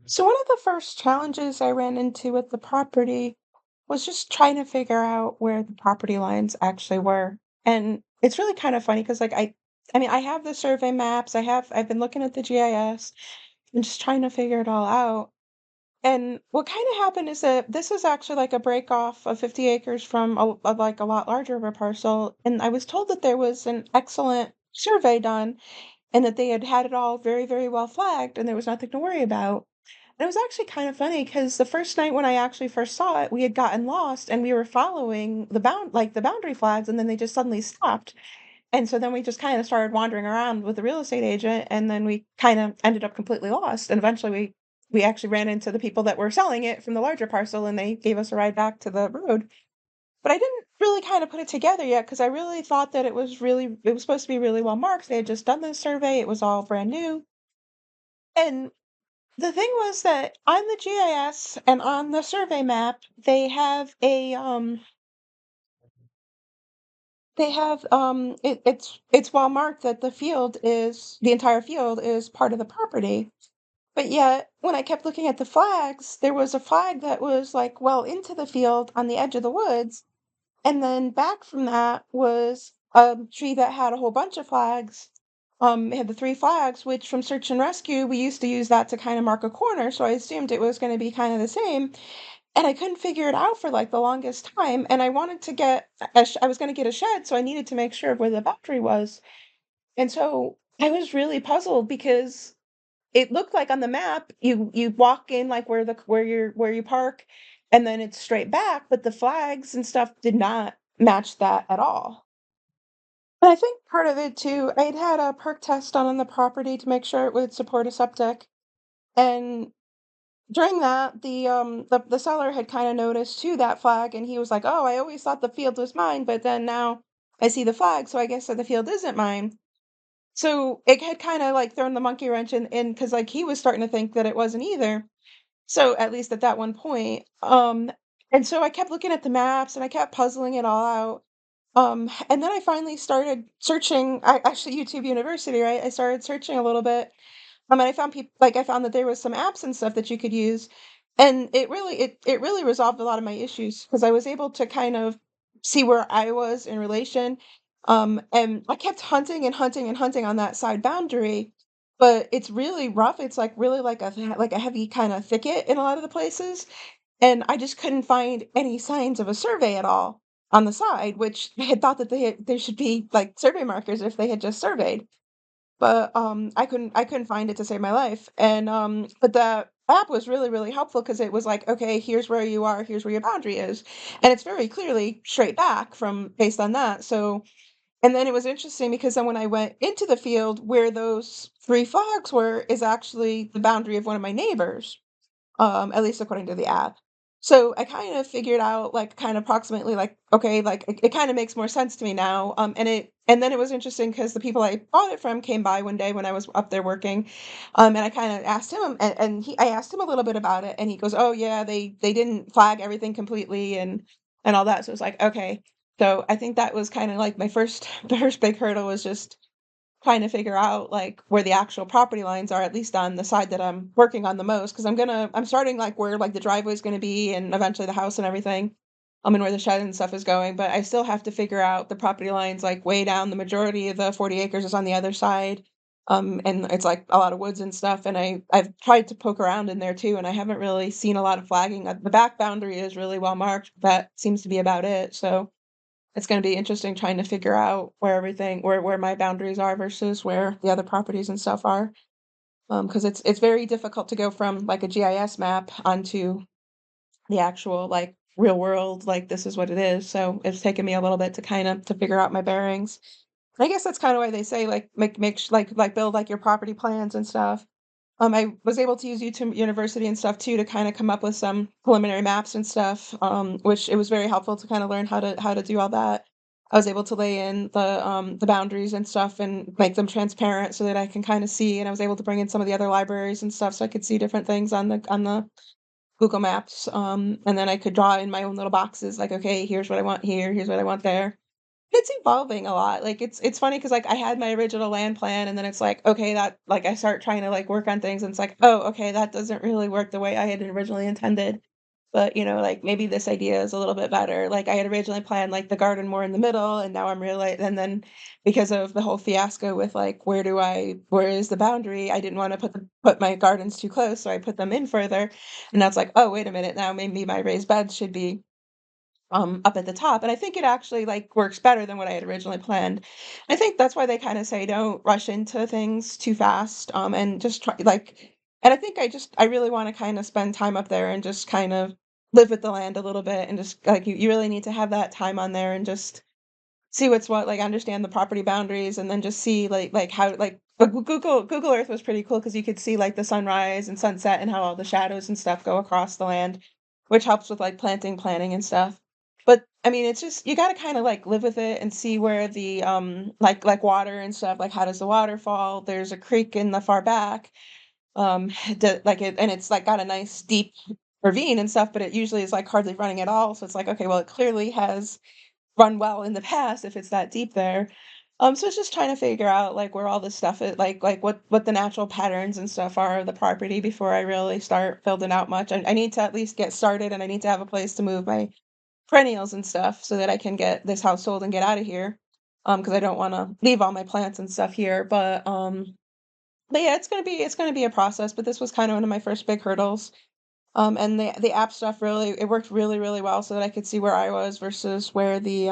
So one of the first challenges I ran into with the property was just trying to figure out where the property lines actually were. And it's really kind of funny because I mean I have the survey maps, I've been looking at the GIS and just trying to figure it all out. And what kind of happened is that this is actually like a break off of 50 acres from like a lot larger of a parcel. And I was told that there was an excellent survey done and that they had had it all very, very well flagged and there was nothing to worry about. And it was actually kind of funny because the first night when I actually first saw it, we had gotten lost and we were following the boundary flags, and then they just suddenly stopped. And so then we just kind of started wandering around with the real estate agent, and then we kind of ended up completely lost. And eventually we actually ran into the people that were selling it from the larger parcel, and they gave us a ride back to the road. But I didn't really kind of put it together yet because I really thought that it was supposed to be really well marked. They had just done this survey, it was all brand new. And the thing was that on the GIS and on the survey map, it's well marked that the entire field is part of the property. But yet, when I kept looking at the flags, there was a flag that was like well into the field on the edge of the woods, and then back from that was a tree that had a whole bunch of flags. It had the three flags, which from search and rescue, we used to use that to kind of mark a corner. So I assumed it was going to be kind of the same. And I couldn't figure it out for like the longest time. And I wanted to I was going to get a shed. So I needed to make sure of where the boundary was. And so I was really puzzled because it looked like on the map, you walk in like where you park, and then it's straight back, but the flags and stuff did not match that at all. And I think part of it too, I'd had a perk test done on the property to make sure it would support a septic. And during that, the seller had kinda noticed too that flag, and he was like, "Oh, I always thought the field was mine, but then now I see the flag, so I guess that the field isn't mine." So, it had kinda, like, thrown the monkey wrench in because like, he was starting to think that it wasn't either. So, at least at that one point, and so I kept looking at the maps, and I kept puzzling it all out, and then I finally started searching. I actually YouTube University, right? I started searching a little bit, and I found that there was some apps and stuff that you could use, and it really resolved a lot of my issues because I was able to kind of see where I was in relation, and I kept hunting and hunting and hunting on that side boundary, but it's really rough. It's like really like a heavy kind of thicket in a lot of the places, and I just couldn't find any signs of a survey at all on the side, which I had thought that there should be like survey markers if they had just surveyed. But, I couldn't find it to save my life, and, but the app was really, really helpful because it was like, "Okay, here's where you are, here's where your boundary is," and it's very clearly straight back from based on that, so and then it was interesting because then when I went into the field where those 3 flags were is actually the boundary of one of my neighbors, at least according to the app. So I kind of figured out like kind of approximately like, okay, like it kind of makes more sense to me now. And then it was interesting because the people I bought it from came by one day when I was up there working. And I kind of asked him and I asked him a little bit about it and he goes, "Oh yeah, they didn't flag everything completely and all that." So it's like, okay. So I think that was kind of like my first the first big hurdle was just trying to figure out, like, where the actual property lines are, at least on the side that I'm working on the most, because I'm starting, like, where, like, the driveway's gonna be and eventually the house and everything, and where the shed and stuff is going, but I still have to figure out the property lines, like, way down. The majority of the 40 acres is on the other side, and it's, like, a lot of woods and stuff, and I've tried to poke around in there too, and I haven't really seen a lot of flagging. The back boundary is really well marked, but that seems to be about it, so it's gonna be interesting trying to figure out where my boundaries are versus where the other properties and stuff are, because it's very difficult to go from, like, a GIS map onto the actual, like, real world, like, this is what it is, so it's taken me a little bit to to figure out my bearings. I guess that's kinda why they say, like, make sh build, like, your property plans and stuff. I was able to use YouTube University and stuff too to kinda come up with some preliminary maps and stuff, which it was very helpful to kinda learn how to do all that. I was able to lay in the boundaries and stuff and make them transparent so that I can kinda see, and I was able to bring in some of the other libraries and stuff so I could see different things on the Google Maps, and then I could draw in my own little boxes, like, "Okay, here's what I want here, here's what I want there." It's evolving a lot, like, it's funny because like, I had my original land plan, and then it's like, okay, that like, I start trying to, like, work on things, and it's like, "Oh, okay, that doesn't really work the way I had originally intended." But, like, maybe this idea is a little bit better. Like, I had originally planned, like, the garden more in the middle, and now I'm reali and then because of the whole fiasco with, like, where is the boundary, I didn't wanna put my gardens too close, so I put them in further, and now it's like, "Oh, wait a minute, now maybe my raised beds should be up at the top, and I think it actually, like, works better than what I had originally planned. I think that's why they kinda say don't rush into things too fast, and just try like and I think I really wanna kinda spend time up there and just kind of live with the land a little bit and just like, you really need to have that time on there and just see what's what, like, understand the property boundaries and then just see, like, how but Google Earth was pretty cool because you could see, like, the sunrise and sunset and how all the shadows and stuff go across the land, which helps with, like, planting, planning, and stuff. But, I mean, it's just you gotta kinda, like, live with it and see where the, like, water and stuff, like, how does the water fall? There's a creek in the far back, and it's, like, got a nice deep ravine and stuff, but it usually is, like, hardly running at all, so it's like, okay, well, it clearly has run well in the past if it's that deep there. So it's just trying to figure out like where all this stuff is like what the natural patterns and stuff are of the property before I really start building out much. I need to at least get started and I need to have a place to move my perennials and stuff so that I can get this house sold and get out of here. Because I don't want to leave all my plants and stuff here. But yeah, it's gonna be a process. But this was kind of one of my first big hurdles. And the app stuff really it worked really, really well so that I could see where I was versus where the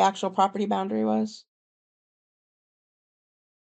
actual property boundary was.